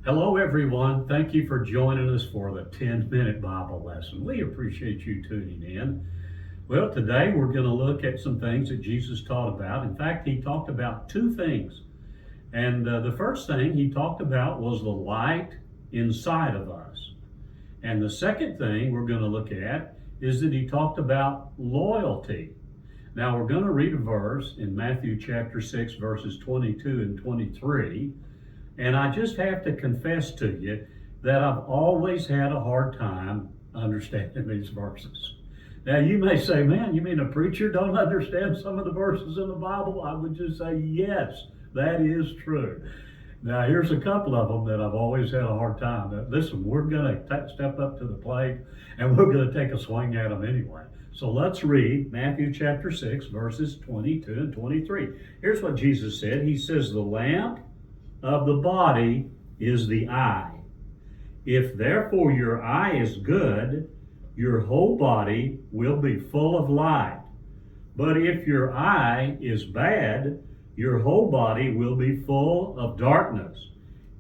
Hello, everyone. Thank you for joining us for the 10-minute Bible lesson. We appreciate you tuning in. Well, today we're going to look at some things that Jesus taught about. In fact, he talked about two things. And the first thing he talked about was the light inside of us. And the second thing we're going to look at is that he talked about loyalty. Now, we're going to read a verse in Matthew chapter 6, verses 22 and 23. And I just have to confess to you that I've always had a hard time understanding these verses. Now, you may say, man, you mean a preacher don't understand some of the verses in the Bible? I would just say, yes, that is true. Now, here's a couple of them that I've always had a hard time. Listen, we're going to step up to the plate and we're going to take a swing at them anyway. So let's read Matthew chapter 6, verses 22 and 23. Here's what Jesus said. He says, the lamp of the body is the eye. If therefore your eye is good, your whole body will be full of light. But if your eye is bad, your whole body will be full of darkness.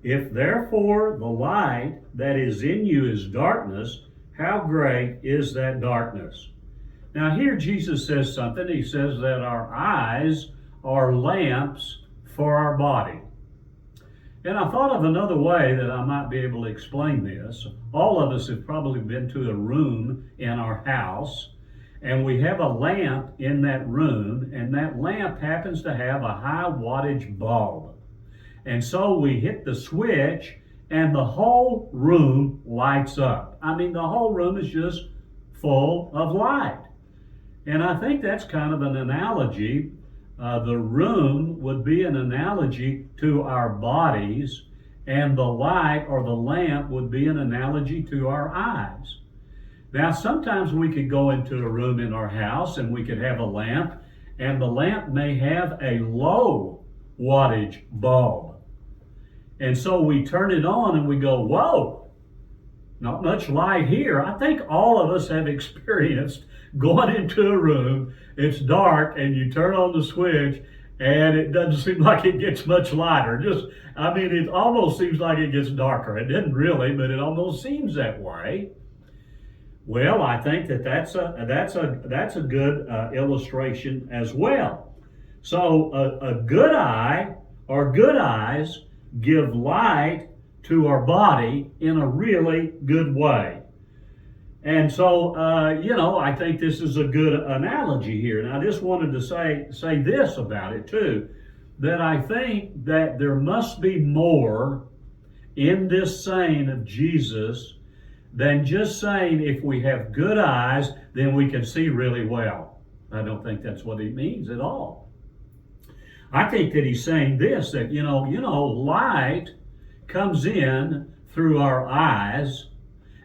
If therefore the light that is in you is darkness, how great is that darkness? Now here Jesus says something. He says that our eyes are lamps for our body. And I thought of another way that I might be able to explain this. All of us have probably been to a room in our house, and we have a lamp in that room, and that lamp happens to have a high wattage bulb. And so we hit the switch, and the whole room lights up. I mean, the whole room is just full of light. And I think that's kind of an analogy. The room would be an analogy to our bodies, and the light or the lamp would be an analogy to our eyes. Now, sometimes we could go into a room in our house and we could have a lamp, and the lamp may have a low wattage bulb. And so we turn it on and we go, whoa, not much light here. I think all of us have experienced going into a room, it's dark, and you turn on the switch, and it doesn't seem like it gets much lighter. It almost seems like it gets darker. It didn't really, but it almost seems that way. Well, I think that's a good illustration as well. So a good eye or good eyes give light to our body in a really good way. And so, I think this is a good analogy here. And I just wanted to say this about it too, that I think that there must be more in this saying of Jesus than just saying if we have good eyes, then we can see really well. I don't think that's what he means at all. I think that he's saying this, that, light comes in through our eyes,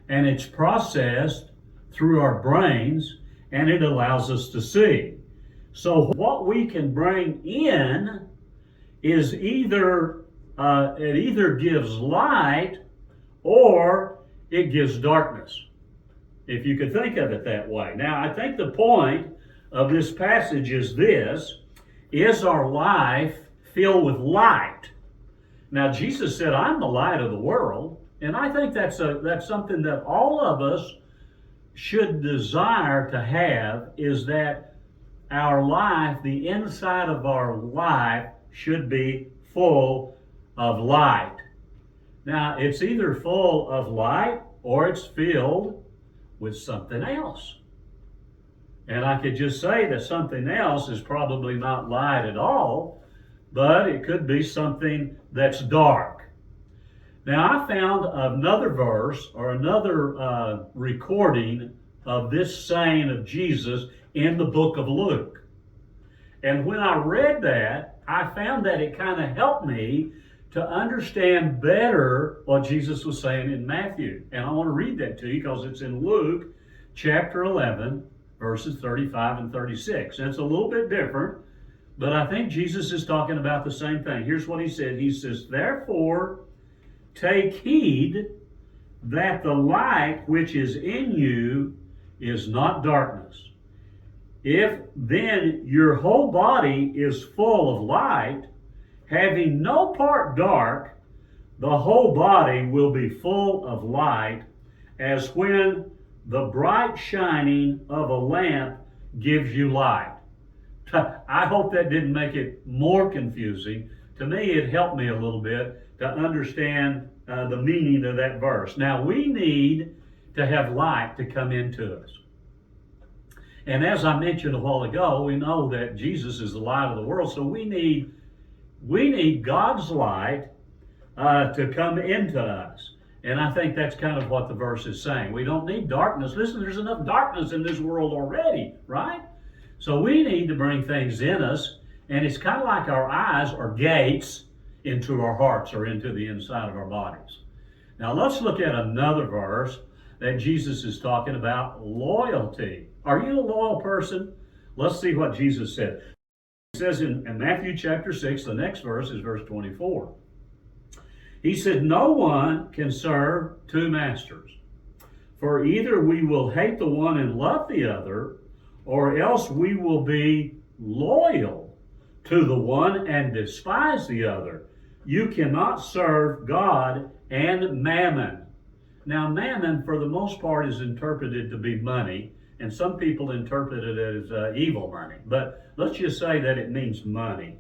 and it's processed through our brains, and it allows us to see. So what we can bring in is either gives light or it gives darkness, if you could think of it that way. Now, I think the point of this passage is this: is our life filled with light? Now, Jesus said, I'm the light of the world. And I think that's something that all of us should desire to have, is that our life, the inside of our life, should be full of light. Now, it's either full of light or it's filled with something else. And I could just say that something else is probably not light at all, but it could be something that's dark. Now, I found another verse or another recording of this saying of Jesus in the book of Luke. And when I read that, I found that it kind of helped me to understand better what Jesus was saying in Matthew. And I want to read that to you because it's in Luke chapter 11, verses 35 and 36. And it's a little bit different, but I think Jesus is talking about the same thing. Here's what he said. He says, therefore, take heed that the light which is in you is not darkness. If then your whole body is full of light, having no part dark, the whole body will be full of light, as when the bright shining of a lamp gives you light. I hope that didn't make it more confusing. To me, it helped me a little bit to understand the meaning of that verse. Now, we need to have light to come into us. And as I mentioned a while ago, we know that Jesus is the light of the world, so we need God's light to come into us. And I think that's kind of what the verse is saying. We don't need darkness. Listen, there's enough darkness in this world already, right? So we need to bring things in us, and it's kind of like our eyes are gates into our hearts or into the inside of our bodies. Now let's look at another verse that Jesus is talking about loyalty. Are you a loyal person? Let's see what Jesus said. He says in Matthew chapter 6, the next verse is verse 24. He said, "No one can serve two masters, for either we will hate the one and love the other, or else we will be loyal to the one and despise the other. You cannot serve God and mammon." Now, mammon, for the most part, is interpreted to be money, and some people interpret it as evil money. But let's just say that it means money.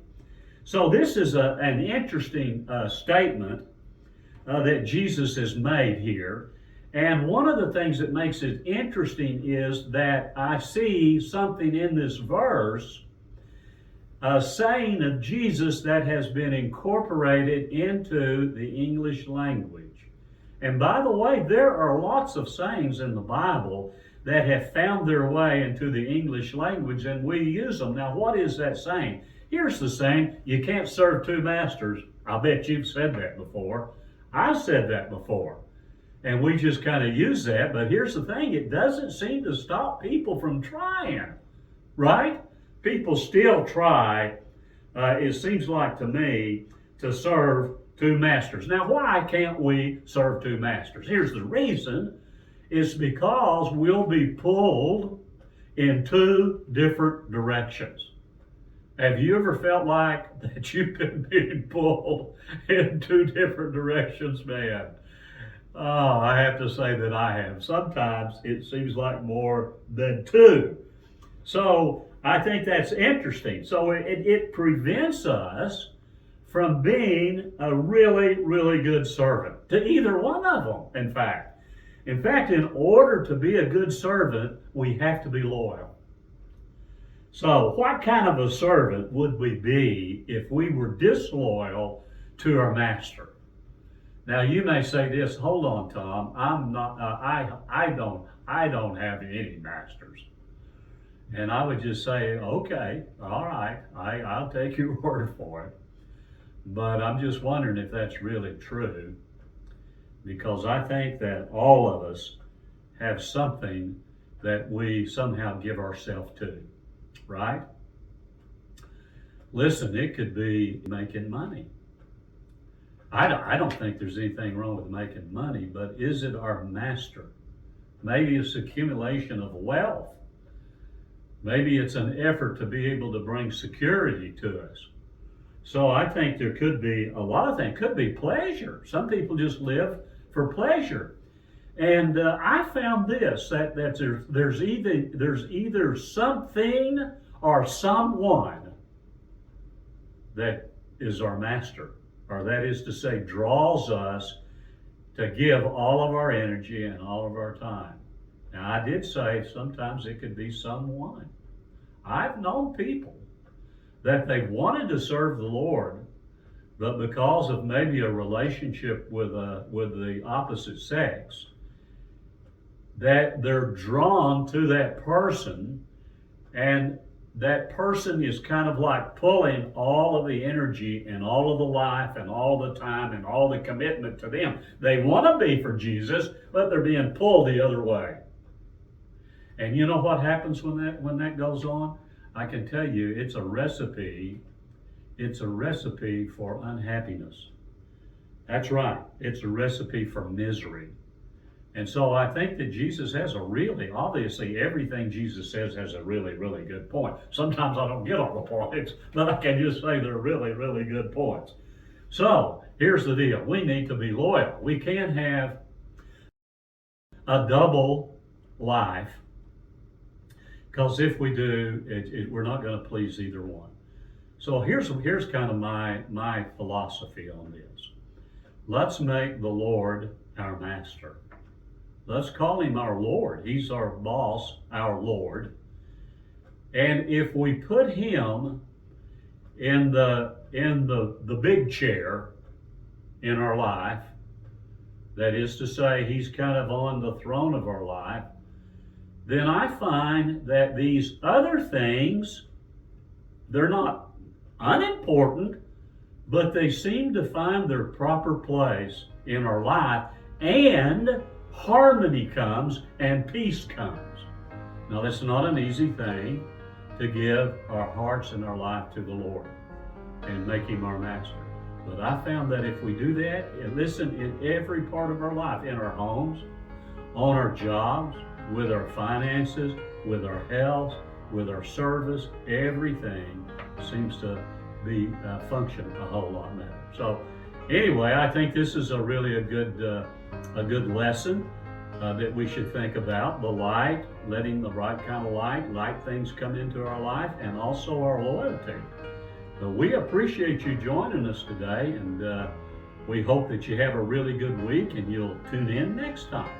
So this is an interesting statement that Jesus has made here. And one of the things that makes it interesting is that I see something in this verse, a saying of Jesus that has been incorporated into the English language. And by the way, there are lots of sayings in the Bible that have found their way into the English language, and we use them. Now, what is that saying? Here's the saying: you can't serve two masters. I bet you've said that before. I've said that before. And we just kind of use that, but here's the thing, it doesn't seem to stop people from trying, right? People still try, it seems like to me, to serve two masters. Now, why can't we serve two masters? Here's the reason. It's because we'll be pulled in two different directions. Have you ever felt like that you've been being pulled in two different directions, man? Oh, I have to say that I have. Sometimes it seems like more than two. So I think that's interesting. So it prevents us from being a really, really good servant to either one of them, in fact. In fact, in order to be a good servant, we have to be loyal. So what kind of a servant would we be if we were disloyal to our master? Now you may say this, hold on, Tom, I'm not, I don't have any masters. And I would just say, okay, all right, I'll take your word for it. But I'm just wondering if that's really true, because I think that all of us have something that we somehow give ourselves to, right? Listen, it could be making money. I don't think there's anything wrong with making money, but is it our master? Maybe it's accumulation of wealth. Maybe it's an effort to be able to bring security to us. So I think there could be a lot of things. Could be pleasure. Some people just live for pleasure. And I found this, that there's either something or someone that is our master, or that is to say, draws us to give all of our energy and all of our time. Now, I did say sometimes it could be someone. I've known people that they wanted to serve the Lord, but because of maybe a relationship with the opposite sex, that they're drawn to that person, and that person is kind of like pulling all of the energy and all of the life and all the time and all the commitment to them. They want to be for Jesus, but they're being pulled the other way. And you know what happens when that goes on? I can tell you, it's a recipe for unhappiness. That's right, it's a recipe for misery. And so I think that Jesus has obviously everything Jesus says has a really, really good point. Sometimes I don't get all the points, but I can just say they're really, really good points. So here's the deal. We need to be loyal. We can't have a double life, because if we do, we're not going to please either one. So here's kind of my philosophy on this. Let's make the Lord our master. Let's call him our Lord. He's our boss, our Lord. And if we put him in the big chair in our life, that is to say, he's kind of on the throne of our life, then I find that these other things, they're not unimportant, but they seem to find their proper place in our life, and harmony comes and peace comes. Now, that's not an easy thing, to give our hearts and our life to the Lord and make him our master. But I found that if we do that, and listen, in every part of our life, in our homes, on our jobs, with our finances, with our health, with our service, everything seems to be function a whole lot better. So anyway, I think this is a good lesson that we should think about. The light, letting the right kind of light things come into our life, and also our loyalty. So we appreciate you joining us today, and we hope that you have a really good week and you'll tune in next time.